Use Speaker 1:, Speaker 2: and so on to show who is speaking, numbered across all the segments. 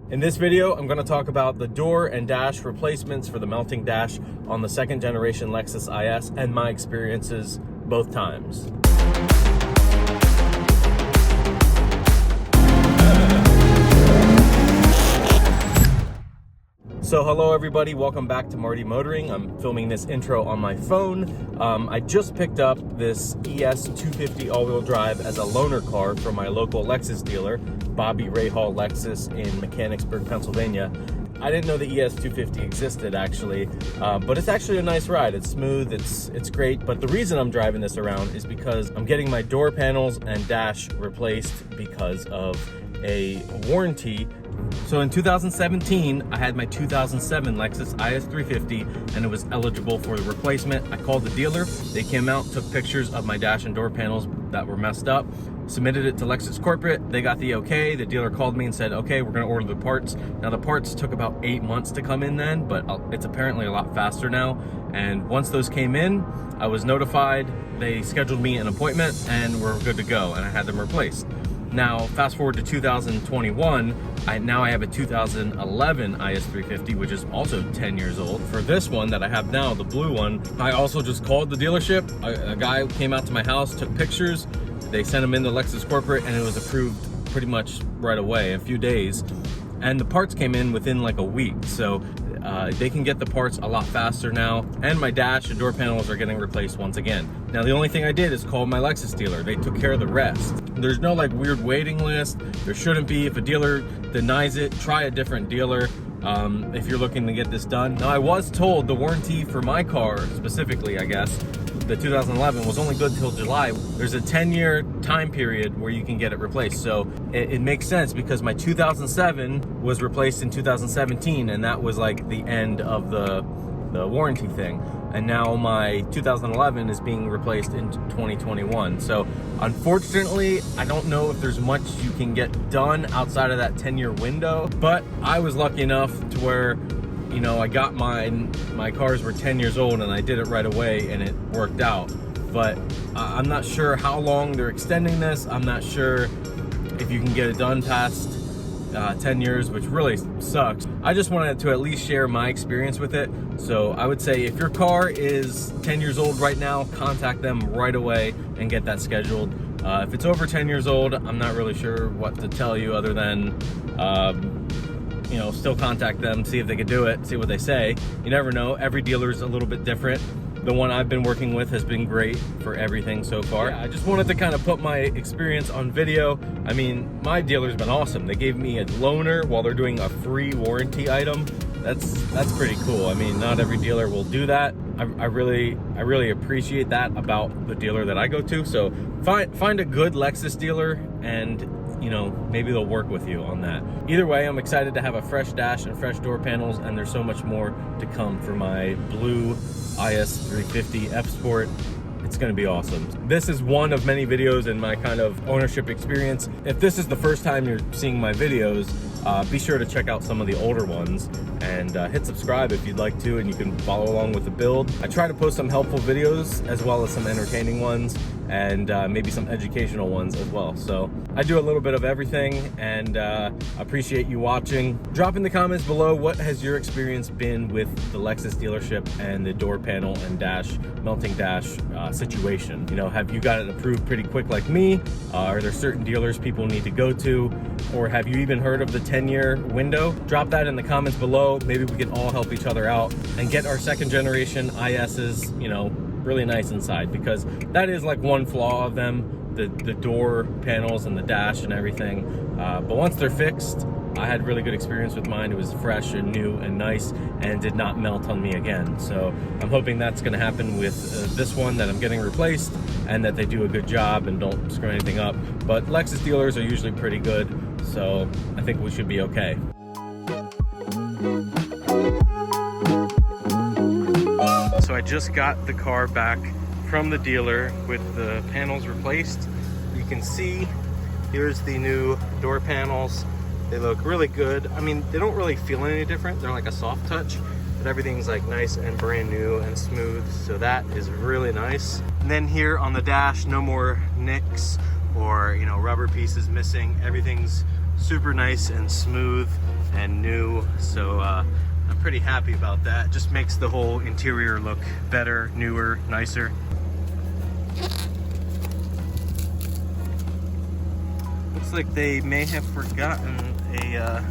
Speaker 1: In this video, I'm going to talk about the door and dash replacements for the melting dash on the second generation Lexus IS and my experiences both times. So hello everybody, welcome back to Marty Motoring. I'm filming this intro on my phone. I just picked up this ES 250 all-wheel drive as a loaner car from my local Lexus dealer, Bobby Rahal Lexus in Mechanicsburg, Pennsylvania. I didn't know the ES 250 existed actually, but it's actually a nice ride. It's smooth, it's great. But the reason I'm driving this around is because I'm getting my door panels and dash replaced because of a warranty. So in 2017, I had my 2007 Lexus IS 350 and it was eligible for the replacement. I called the dealer, they came out, took pictures of my dash and door panels that were messed up, submitted it to Lexus corporate, they got the okay. The dealer called me and said, okay, we're gonna order the parts. Now the parts took about 8 months to come in then, but it's apparently a lot faster now. And once those came in, I was notified, they scheduled me an appointment and we're good to go, and I had them replaced. Now, fast forward to 2021, now I have a 2011 IS 350, which is also 10 years old. For this one that I have now, the blue one, I also just called the dealership. A guy came out to my house, took pictures. They sent them into Lexus corporate and it was approved pretty much right away, a few days. And the parts came in within like a week. So they can get the parts a lot faster now, and my dash and door panels are getting replaced once again. Now the only thing I did is call my Lexus dealer. They took care of the rest. There's no like weird waiting list. There shouldn't be. If a dealer denies it, try a different dealer if you're looking to get this done. Now I was told the warranty for my car specifically, I guess, the 2011 was only good till July. There's a 10-year time period where you can get it replaced. So it makes sense because my 2007 was replaced in 2017 and that was like the end of the warranty thing. And now my 2011 is being replaced in 2021. So unfortunately, I don't know if there's much you can get done outside of that 10-year window, but I was lucky enough to where, you know, I got my cars were 10 years old and I did it right away and it worked out. But I'm not sure how long they're extending this. I'm not sure if you can get it done past 10 years, which really sucks. I just wanted to at least share my experience with it. So I would say if your car is 10 years old right now, contact them right away and get that scheduled. If it's over 10 years old, I'm not really sure what to tell you other than you know, still contact them, see if they could do it, see what they say. You never know, every dealer is a little bit different. The one I've been working with has been great for everything so far. Yeah, I just wanted to kind of put my experience on video. I mean, my dealer's been awesome. They gave me a loaner while they're doing a free warranty item. That's pretty cool. I mean, not every dealer will do that. I really appreciate that about the dealer that I go to. So find a good Lexus dealer and, you know, maybe they'll work with you on that. Either way, I'm excited to have a fresh dash and fresh door panels, and there's so much more to come for my blue IS 350 F Sport. It's gonna be awesome. This is one of many videos in my kind of ownership experience. If this is the first time you're seeing my videos, be sure to check out some of the older ones and hit subscribe if you'd like to, and you can follow along with the build. I try to post some helpful videos as well as some entertaining ones and maybe some educational ones as well. So I do a little bit of everything, and appreciate you watching. Drop in the comments below, what has your experience been with the Lexus dealership and the door panel and dash, melting dash situation? You know, have you got it approved pretty quick like me? Are there certain dealers people need to go to? Or have you even heard of the 10-year window? Drop that in the comments below. Maybe we can all help each other out and get our second generation ISs, you know, really nice inside, because that is like one flaw of them, the door panels and the dash and everything. But once they're fixed, I had really good experience with mine. It was fresh and new and nice and did not melt on me again. So I'm hoping that's gonna happen with this one that I'm getting replaced, and that they do a good job and don't screw anything up. But Lexus dealers are usually pretty good, so I think we should be okay. So I just got the car back from the dealer with the panels replaced. You can see here's the new door panels. They look really good. I mean, they don't really feel any different. They're like a soft touch, but everything's like nice and brand new and smooth. So that is really nice. And then here on the dash, no more nicks or, you know, rubber pieces missing. Everything's super nice and smooth and new. So I'm pretty happy about that. Just makes the whole interior look better, newer, nicer. Looks like they may have forgotten a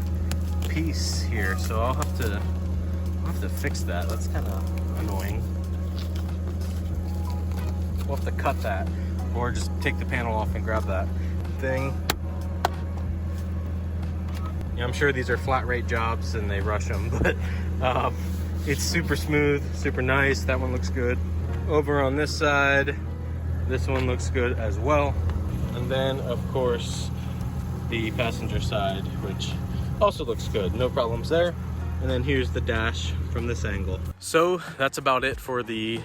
Speaker 1: piece here, so I'll have to fix that. That's kind of annoying. We'll have to cut that, or just take the panel off and grab that thing. Yeah, I'm sure these are flat rate jobs and they rush them, but it's super smooth, super nice. That one looks good. Over on this side, this one looks good as well. And then, of course, the passenger side, which also looks good. No problems there. And then here's the dash from this angle. So that's about it for the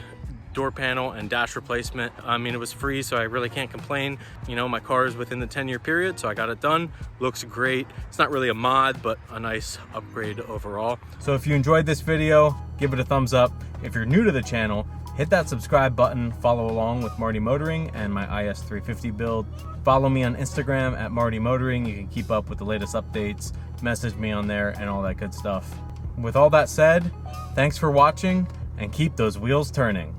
Speaker 1: door panel and dash replacement. I mean, it was free, so I really can't complain. You know, my car is within the 10-year period, so I got it done. Looks great. It's not really a mod, but a nice upgrade overall. So if you enjoyed this video, give it a thumbs up. If you're new to the channel, hit that subscribe button, follow along with Marty Motoring and my IS 350 build. Follow me on Instagram at Marty Motoring. You can keep up with the latest updates, message me on there, and all that good stuff. With all that said, thanks for watching, and keep those wheels turning.